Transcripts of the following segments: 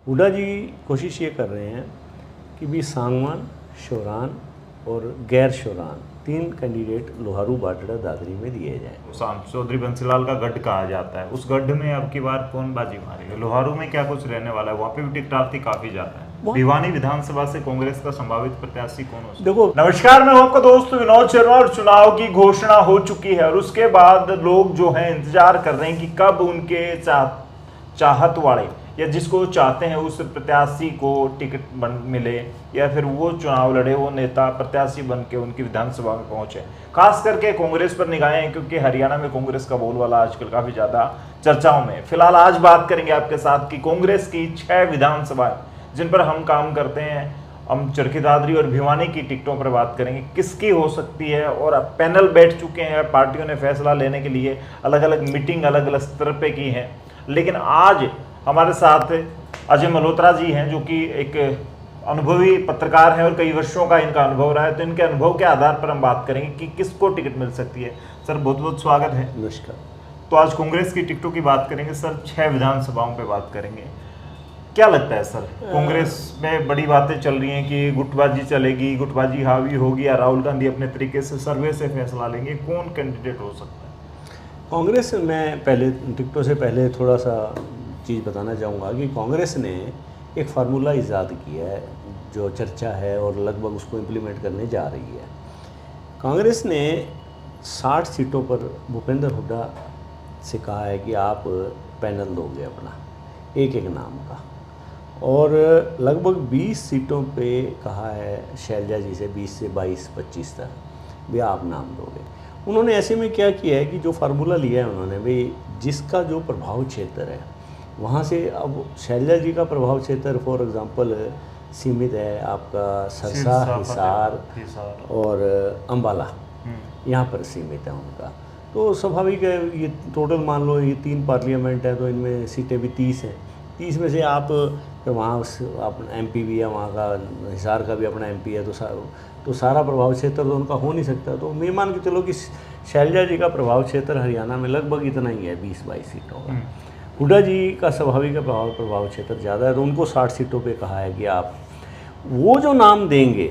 हुड्डा जी कोशिश ये कर रहे हैं कि भी सांगवान, शोरान और गैर शोरान 3 कैंडिडेट लोहारू बाटड़ा दादरी में दिए जाएं। सांसद चौधरी बंसीलाल का गढ़ कहा जाता है, उस गढ़ में अब की बार कौन बाजी मारेगा? लोहारू में क्या कुछ रहने वाला है? वहाँ पे भी टिकट प्रार्थी काफी ज्यादा है। भिवानी विधानसभा से कांग्रेस का संभावित प्रत्याशी कौन हो सकता है? देखो, नमस्कार, मैं आपका दोस्त विनोद शर्मा। और चुनाव की घोषणा हो चुकी है और उसके बाद लोग जो है इंतजार कर रहे हैं कि कब उनके चाहत वाले या जिसको चाहते हैं उस प्रत्याशी को टिकट मिले या फिर वो चुनाव लड़े, वो नेता प्रत्याशी बन के उनकी विधानसभा में पहुंचे। खास करके कांग्रेस पर निगाहें हैं क्योंकि हरियाणा में कांग्रेस का बोलबाला आजकल काफी ज्यादा चर्चाओं में। फिलहाल आज बात करेंगे आपके साथ कि कांग्रेस की 6 विधानसभाएं जिन पर हम काम करते हैं, हम चरखी दादरी और भिवानी की टिकटों पर बात करेंगे किसकी हो सकती है। और अब पैनल बैठ चुके हैं, पार्टियों ने फैसला लेने के लिए अलग अलग मीटिंग अलग अलग स्तर पे की है। लेकिन आज हमारे साथ अजय मल्होत्रा जी हैं जो कि एक अनुभवी पत्रकार हैं और कई वर्षों का इनका अनुभव रहा है। तो इनके अनुभव के आधार पर हम बात करेंगे कि किसको टिकट मिल सकती है। सर, बहुत बहुत स्वागत है। नमस्कार। तो आज कांग्रेस की टिकटों की बात करेंगे सर, 6 विधानसभाओं पे बात करेंगे। क्या लगता है सर, कांग्रेस में बड़ी बातें चल रही हैं कि गुटबाजी चलेगी, गुटबाजी हावी होगी या राहुल गांधी अपने तरीके से सर्वे से फैसला लेंगे, कौन कैंडिडेट हो सकता है? कांग्रेस में पहले टिकटों से पहले थोड़ा सा चीज़ बताना चाहूँगा कि कांग्रेस ने एक फार्मूला ईजाद किया है जो चर्चा है और लगभग उसको इम्प्लीमेंट करने जा रही है। कांग्रेस ने 60 सीटों पर भूपेंद्र हुड्डा से कहा है कि आप पैनल दोगे अपना एक एक नाम का, और लगभग 20 सीटों पे कहा है शैलजा जी से 20 से 22-25 तक भी आप नाम दोगे। उन्होंने ऐसे में क्या किया है कि जो फार्मूला लिया है उन्होंने भाई, जिसका जो प्रभाव क्षेत्र है वहाँ से, अब शैलजा जी का प्रभाव क्षेत्र फॉर एग्जांपल सीमित है आपका सरसा, हिसार और अंबाला, यहाँ पर सीमित है उनका। तो स्वाभाविक है, ये टोटल मान लो ये 3 पार्लियामेंट है तो इनमें सीटें भी 30 हैं। 30 में से आप वहाँ अपना MP भी है, वहाँ का हिसार का भी अपना MP है, तो सारा प्रभाव क्षेत्र तो उनका हो नहीं सकता। तो मैं मान के चलो कि शैलजा जी का प्रभाव क्षेत्र हरियाणा में लगभग इतना ही है, 20-22 सीटों का। हुड्डा जी का स्वाभाविक प्रभाव क्षेत्र ज़्यादा है, तो उनको 60 सीटों पे कहा है कि आप वो जो नाम देंगे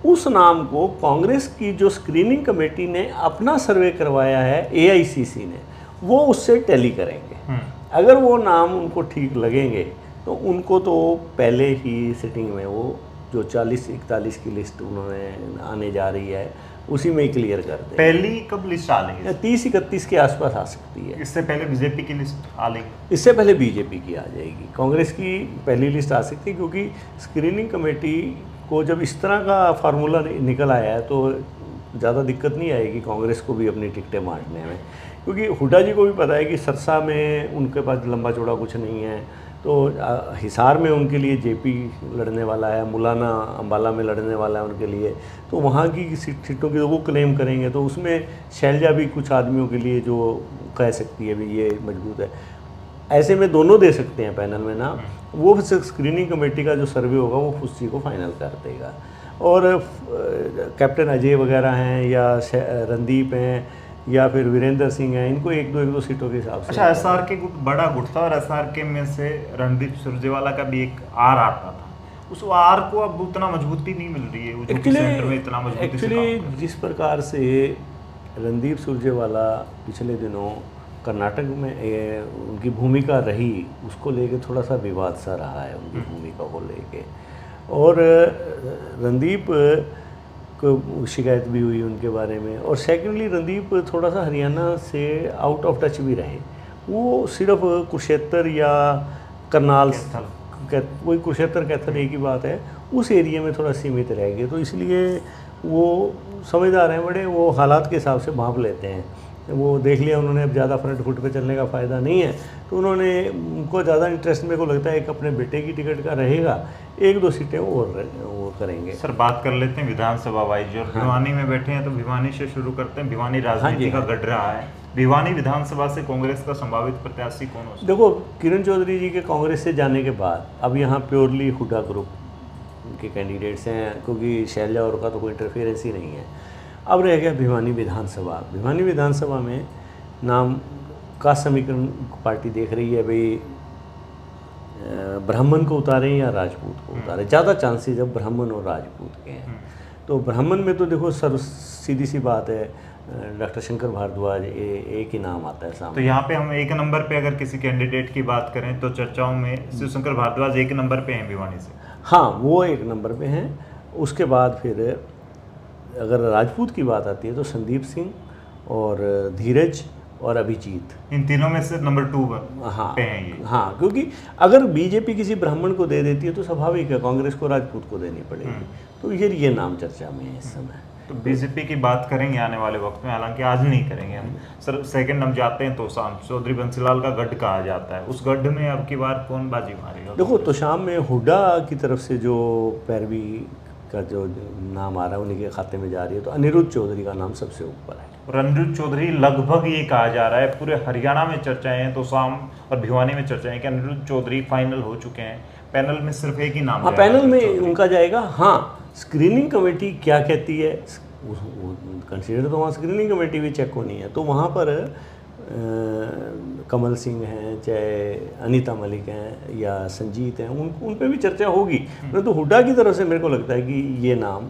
उस नाम को कांग्रेस की जो स्क्रीनिंग कमेटी ने अपना सर्वे करवाया है AICC ने, वो उससे टैली करेंगे। अगर वो नाम उनको ठीक लगेंगे तो उनको तो पहले ही सिटिंग में वो जो 40-41 की लिस्ट उन्होंने आने जा रही है उसी में ही क्लियर कर दें। पहली कब लिस्ट आ लेगी? 30-31 के आसपास आ सकती है। इससे पहले बीजेपी की लिस्ट आ लेगी? इससे पहले बीजेपी की आ जाएगी। कांग्रेस की पहली लिस्ट आ सकती है क्योंकि स्क्रीनिंग कमेटी को जब इस तरह का फार्मूला निकल आया है तो ज़्यादा दिक्कत नहीं आएगी कांग्रेस को भी अपनी टिकटें बांटने में, क्योंकि हुड्डा जी को भी पता है कि सरसा में उनके पास लंबा चौड़ा कुछ नहीं है। तो हिसार में उनके लिए JP लड़ने वाला है, मुलाना अंबाला में लड़ने वाला है उनके लिए, तो वहाँ की सीटों की वो क्लेम करेंगे। तो उसमें शैलजा भी कुछ आदमियों के लिए जो कह सकती है भी ये मजबूत है, ऐसे में दोनों दे सकते हैं पैनल में ना। वो स्क्रीनिंग कमेटी का जो सर्वे होगा वो उस चीज़ को फाइनल कर देगा। और कैप्टन अजय वगैरह हैं या रणदीप हैं या फिर वीरेंद्र सिंह हैं, इनको एक दो सीटों के हिसाब से। अच्छा, SR के गुट बड़ा गुट था और SR के में से रणदीप सुरजेवाला का भी एक R आता था, उस R को अब उतना मजबूती नहीं मिल रही है। एक्चुअली जिस प्रकार से रणदीप सुरजेवाला पिछले दिनों कर्नाटक में उनकी भूमिका रही, उसको लेके थोड़ा सा विवाद सा रहा है उनकी भूमिका को लेके, और रणदीप को शिकायत भी हुई उनके बारे में। और सेकेंडली रणदीप थोड़ा सा हरियाणा से आउट ऑफ टच भी रहे, वो सिर्फ कुरुक्षेत्र या करनाल, वही कुरुक्षेत्र कैथल एक ही बात है, उस एरिया में थोड़ा सीमित रह गए। तो इसलिए वो समझदार हैं बड़े, वो हालात के हिसाब से भांप लेते हैं। वो देख लिया उन्होंने अब ज़्यादा फ्रंट फुट पे चलने का फ़ायदा नहीं है, तो उन्होंने उनको ज़्यादा इंटरेस्ट मेरे को लगता है एक अपने बेटे की टिकट का रहेगा, 1-2 सीटें वो करेंगे। सर, बात कर लेते हैं विधानसभा वाइज। और भिवानी में बैठे हैं तो भिवानी से शुरू करते हैं। भिवानी राजनीति का गढ़ रहा है। भिवानी विधानसभा से कांग्रेस का संभावित प्रत्याशी कौन हो सकता है? देखो, किरण चौधरी जी के कांग्रेस से जाने के बाद अब यहाँ प्योरली हुड्डा ग्रुप के कैंडिडेट्स हैं, क्योंकि शैलजा और का तो कोई इंटरफेरेंस ही नहीं है। अब रह गया भिवानी विधानसभा। भिवानी विधानसभा में नाम का समीकरण पार्टी देख रही है भाई, ब्राह्मण को उतारें या राजपूत को उतारें। ज़्यादा चांसेस अब ब्राह्मण और राजपूत के हैं। तो ब्राह्मण में तो देखो सर सीधी सी बात है, डॉक्टर शंकर भारद्वाज एक ही नाम आता है सामने। तो यहाँ पे हम एक नंबर पे अगर किसी कैंडिडेट की बात करें तो चर्चाओं में शिवशंकर भारद्वाज एक नंबर पे हैं भिवानी से। हाँ, वो एक नंबर पे हैं। उसके बाद फिर अगर राजपूत की बात आती है तो संदीप सिंह और धीरज और अभिजीत, इन तीनों में से नंबर 2 हाँ पे हैं ये। हाँ, क्योंकि अगर बीजेपी किसी ब्राह्मण को दे देती है तो स्वाभाविक है कांग्रेस को राजपूत को देनी पड़ेगी। तो ये नाम चर्चा में है इस समय। तो बीजेपी की बात करेंगे आने वाले वक्त में, हालांकि आज नहीं करेंगे हम। सर सेकंड हम जाते हैं तोशाम, चौधरी बंसीलाल का गढ़ कहा जाता है, उस गढ़ में अब की बार कौन बाजी मारेगा? देखो तोशाम में हुड्डा की तरफ से जो पैरवी का जो नाम आ रहा है उन्हीं के खाते में जा रही है, तो अनिरुद्ध चौधरी का नाम सबसे ऊपर है। और अनिरुद्ध चौधरी लगभग ये कहा जा रहा है, पूरे हरियाणा में चर्चाएं हैं, तोशाम और भिवानी में चर्चाएं हैं कि अनिरुद्ध चौधरी फाइनल हो चुके हैं। पैनल में सिर्फ एक ही नाम, हाँ पैनल में उनका जाएगा। हाँ, स्क्रीनिंग कमेटी क्या कहती है, कंसिडर तो वहाँ स्क्रीनिंग कमेटी भी चेक होनी है, तो वहाँ पर कमल सिंह हैं, चाहे अनीता मलिक हैं या संजीत हैं, उन पे भी चर्चा होगी। परंतु हुड्डा की तरफ से मेरे को लगता है कि ये नाम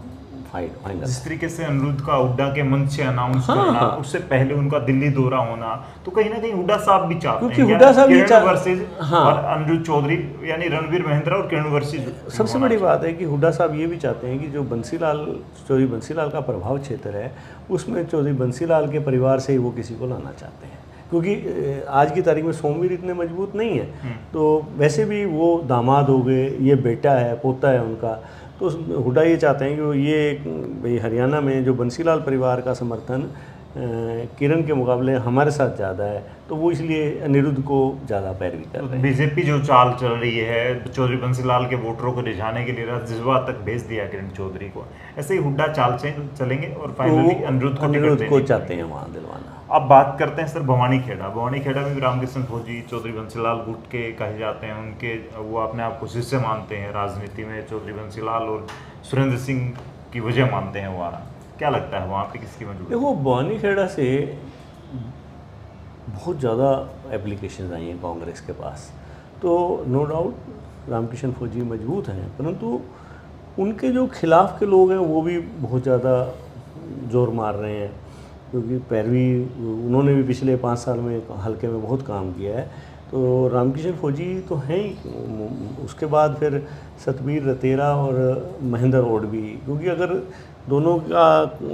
फाइनल। जिस तरीके से अनिरुद्ध का हुड्डा के मंच से अनाउंस करना, उससे पहले उनका दिल्ली दौरा होना, तो कहीं ना कहीं हुड्डा साहब भी चाहते हैं, क्योंकि हुड्डा साहब वर्सेज और अनिरुद्ध चौधरी यानी रणवीर महिंद्रा और किरण वर्सेज। सबसे बड़ी बात है कि हुड्डा साहब ये भी चाहते हैं कि जो चौधरी बंसीलाल का प्रभाव क्षेत्र है उसमें चौधरी बंसीलाल के परिवार से ही वो किसी को लाना चाहते हैं, क्योंकि आज की तारीख में सोमवीर इतने मजबूत नहीं है। तो वैसे भी वो दामाद हो गए, ये बेटा है, पोता है उनका, तो हुड्डा ये चाहते हैं कि ये हरियाणा में जो बंसीलाल परिवार का समर्थन किरण के मुकाबले हमारे साथ ज़्यादा है, तो वो इसलिए अनिरुद्ध को ज़्यादा पैरवी कर रहे हैं। बीजेपी जो चाल चल रही है चौधरी बंसीलाल के वोटरों को रिझाने के लिए राज्यसभा तक भेज दिया किरण चौधरी को, ऐसे ही हुड्डा चाल से चलेंगे और फाइनली अनिरुद्ध को चाहते हैं वहाँ दिलवाना। अब बात करते हैं सर भवानी खेड़ा में भी रामकृष्ण फौजी चौधरी बंसीलाल गुट के कहे जाते हैं, उनके वो अपने आप को शिष्य मानते हैं राजनीति में, चौधरी बंसीलाल और सुरेंद्र सिंह की वजह मानते हैं। वो क्या लगता है वहाँ पे किसकी मजबूरी? देखो भवानी खेड़ा से बहुत ज़्यादा एप्लीकेशन आई हैं कांग्रेस के पास, तो नो डाउट रामकृष्ण फौजी मजबूत हैं, परंतु उनके जो खिलाफ के लोग हैं वो भी बहुत ज़्यादा जोर मार रहे हैं, क्योंकि पैरवी उन्होंने भी पिछले 5 साल में हल्के में बहुत काम किया है। तो रामकृष्ण फौजी तो हैं ही, उसके बाद फिर सतबीर रतेरा और महेंद्र ओडवी, क्योंकि अगर दोनों का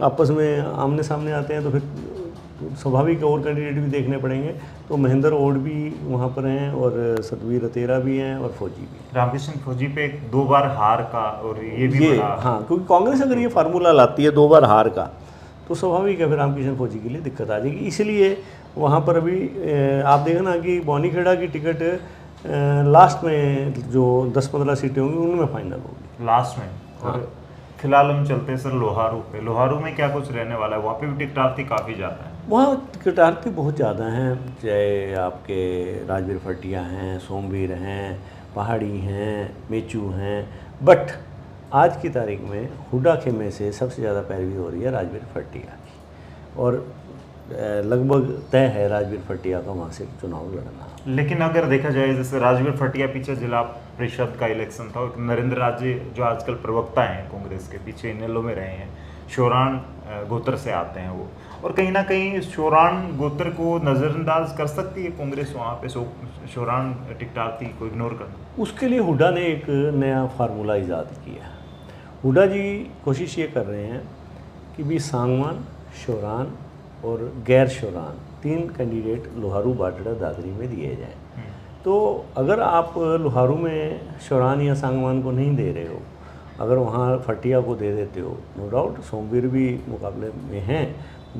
आपस में आमने सामने आते हैं तो फिर स्वाभाविक और कैंडिडेट भी देखने पड़ेंगे। तो महेंद्र ओडवी वहाँ पर हैं और सतबीर रतेरा भी हैं और फौजी भी। रामकृष्ण फौजी पे 2 बार हार का और ये भी हाँ, क्योंकि कांग्रेस अगर ये फार्मूला लाती है 2 बार हार का तो स्वाभाविक है फिर रामकृष्ण फौजी के लिए दिक्कत आ जाएगी। इसलिए वहाँ पर अभी आप देखना कि भवानी खेड़ा की टिकट लास्ट में जो 10-15 सीटें होंगी उनमें फाइनल होगी लास्ट में। हाँ। और फिलहाल हम चलते हैं सर लोहारू पे। लोहारू में क्या कुछ रहने वाला है? वहाँ पे भी टिकटार्थी काफ़ी ज़्यादा है। वहाँ टिकटार्थी बहुत ज़्यादा हैं, चाहे आपके राजवीर फटिया हैं, सोमवीर हैं, पहाड़ी हैं, मेचू हैं, बट आज की तारीख में हुड्डा खेमे से सबसे ज़्यादा पैरवी हो रही है राजवीर फटिया की, और लगभग तय है राजवीर फटिया का वहाँ से चुनाव लड़ना। लेकिन अगर देखा जाए जैसे राजवीर फटिया पीछे जिला परिषद का इलेक्शन था, नरेंद्र राज्य जो आजकल प्रवक्ता हैं कांग्रेस के, पीछे इनेलो में रहे हैं, शोरान गोत्र से आते हैं वो, और कहीं ना कहीं शोरान गोत्र को नज़रअंदाज कर सकती है कांग्रेस वहाँ पे, शोरान टिकटार्थी को इग्नोर करना। उसके लिए हुड्डा ने एक नया फार्मूला ईजाद किया। हुड्डा जी कोशिश ये कर रहे हैं कि भी सांगवान, शोरान और गैर शोरान 3 कैंडिडेट लोहारू, बाडड़ा, दादरी में दिए जाएं। तो अगर आप लोहारू में शोरान या सांगवान को नहीं दे रहे हो, अगर वहाँ फटिया को दे देते हो, नो डाउट सोमवीर भी मुकाबले में हैं,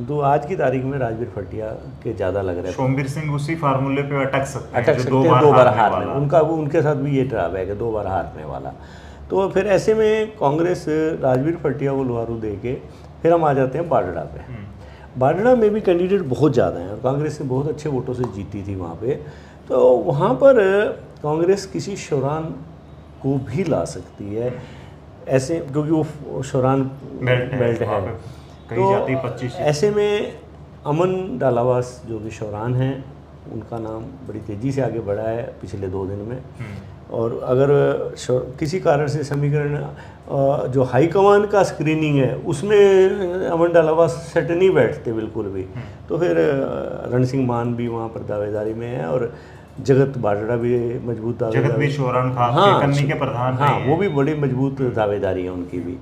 तो आज की तारीख में राजवीर फटिया के ज़्यादा लग रहे हैं। सोमवीर सिंह उसी फार्मूले पे अटक सकते हैं, 2 बार हारने उनका, उनके साथ भी ये ट्राप है कि 2 बार हारने वाला। तो फिर ऐसे में कांग्रेस राजवीर फटिया को लोहारू दे के फिर हम आ जाते हैं बाडड़ा पे। बाडड़ा में भी कैंडिडेट बहुत ज़्यादा हैं और कांग्रेस ने बहुत अच्छे वोटों से जीती थी वहाँ पे, तो वहाँ पर कांग्रेस किसी शोरान को भी ला सकती है ऐसे, क्योंकि वो शोरान बेल्ट है। तो ऐसे में अमन डालावास जो कि शोरान हैं, उनका नाम बड़ी तेज़ी से आगे बढ़ा है पिछले 2 दिन में, और अगर किसी कारण से समीकरण जो हाईकमान का स्क्रीनिंग है उसमें अमन डालावा सेट नहीं बैठते बिल्कुल भी, तो फिर रण सिंह मान भी वहाँ पर दावेदारी में है और जगत बाजड़ा भी मजबूत दावेदारी, जगत भी शोरन खान हाँ, के कन्नी के प्रधान हाँ, रहे हैं। वो भी बड़ी मजबूत दावेदारी है उनकी भी।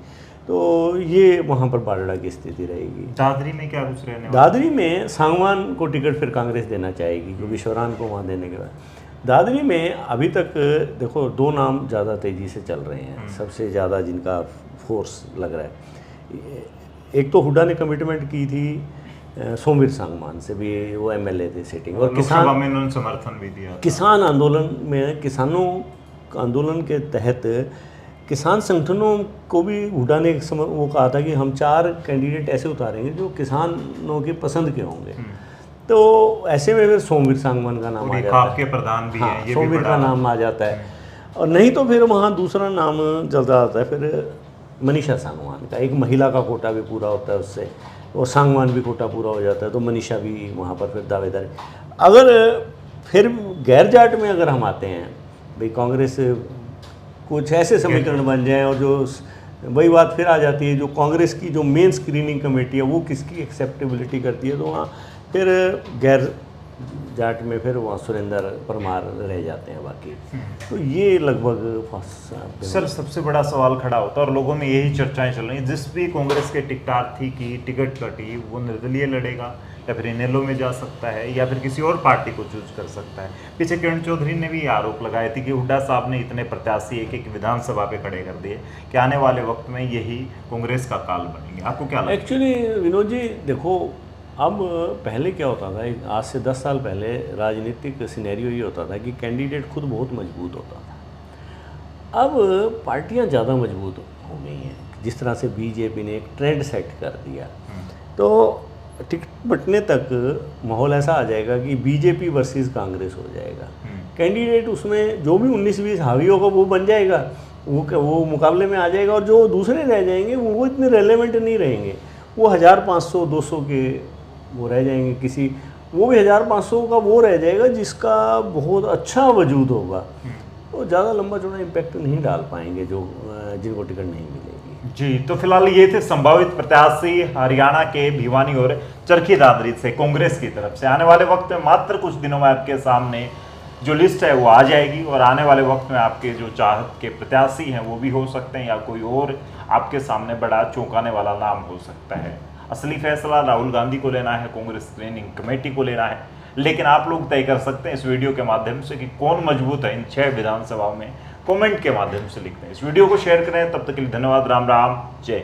तो ये वहाँ पर बाजड़ा की स्थिति रहेगी। दादरी में क्या कुछ रहने वाला? दादरी में सांगवान को टिकट फिर कांग्रेस देना चाहेगी, क्योंकि शोरान को वहाँ देने के बाद दादरी में अभी तक देखो 2 नाम ज़्यादा तेज़ी से चल रहे हैं, सबसे ज़्यादा जिनका फोर्स लग रहा है। एक तो हुड्डा ने कमिटमेंट की थी सोमवीर सांगवान से भी, वो एमएलए थे सिटिंग, और किसान में उन्होंने समर्थन भी दिया। किसान आंदोलन में, किसानों आंदोलन के तहत किसान संगठनों को भी हुड्डा ने वो कहा था कि हम 4 कैंडिडेट ऐसे उतारेंगे जो किसानों की पसंद के होंगे। तो ऐसे में फिर सोमवीर सांगवान का नाम आ जाता है, के प्रधान भी हाँ, हैं, ये सोमवीर भी का नाम आ जाता है। और नहीं तो फिर वहाँ दूसरा नाम चलता आता है फिर मनीषा सांगवान का, एक महिला का कोटा भी पूरा होता है उससे, और सांगवान भी कोटा पूरा हो जाता है, तो मनीषा भी वहाँ पर फिर दावेदार। अगर फिर गैर जाट में अगर हम आते हैं भाई, कांग्रेस कुछ ऐसे समीकरण बन जाए और जो वही बात फिर आ जाती है, जो कांग्रेस की जो मेन स्क्रीनिंग कमेटी है वो किसकी एक्सेप्टेबिलिटी करती है, तो वहाँ फिर गैर जाट में फिर वहाँ सुरेंद्र परमार रह जाते हैं बाकी। तो ये लगभग सर सबसे बड़ा सवाल खड़ा होता है और लोगों में यही चर्चाएं चल रही हैं, जिस भी कांग्रेस के टिकटार्थी की टिकट कटी वो निर्दलीय लड़ेगा या फिर इनेलो में जा सकता है या फिर किसी और पार्टी को चूज कर सकता है। पीछे किरण चौधरी ने भी आरोप लगाए थे कि हुड्डा साहब ने इतने प्रत्याशी एक विधानसभा पे खड़े कर दिए कि आने वाले वक्त में यही कांग्रेस का काल बनेंगे। आपको क्या लगता है? एक्चुअली विनोद जी देखो, अब पहले क्या होता था, आज से 10 साल पहले राजनीतिक सिनेरियो ये होता था कि कैंडिडेट खुद बहुत मजबूत होता था। अब पार्टियां ज़्यादा मजबूत हो गई हैं, जिस तरह से बीजेपी ने एक ट्रेंड सेट कर दिया, तो टिकट बंटने तक माहौल ऐसा आ जाएगा कि बीजेपी वर्सेस कांग्रेस हो जाएगा। कैंडिडेट उसमें जो भी 19-20 हावी होगा वो बन जाएगा, वो मुकाबले में आ जाएगा, और जो दूसरे रह जाएंगे वो इतने रेलेवेंट नहीं रहेंगे, वो 1500-200 के वो रह जाएंगे, किसी वो भी 1500 का वो रह जाएगा जिसका बहुत अच्छा वजूद होगा, तो ज़्यादा लंबा चौड़ा इम्पैक्ट नहीं डाल पाएंगे जो जिनको टिकट नहीं मिलेगी। जी, तो फिलहाल ये थे संभावित प्रत्याशी हरियाणा के भिवानी और चरखी दादरी से कांग्रेस की तरफ से। आने वाले वक्त में मात्र कुछ दिनों में आपके सामने जो लिस्ट है वो आ जाएगी और आने वाले वक्त में आपके जो चाहत के प्रत्याशी हैं वो भी हो सकते हैं या कोई और आपके सामने बड़ा चौंकाने वाला नाम हो सकता है। असली फैसला राहुल गांधी को लेना है, कांग्रेस स्क्रीनिंग कमेटी को लेना है, लेकिन आप लोग तय कर सकते हैं इस वीडियो के माध्यम से कि कौन मजबूत है इन 6 विधानसभाओं में। कमेंट के माध्यम से लिखते हैं। इस वीडियो को शेयर करें। तब तक के लिए धन्यवाद। राम राम, जय।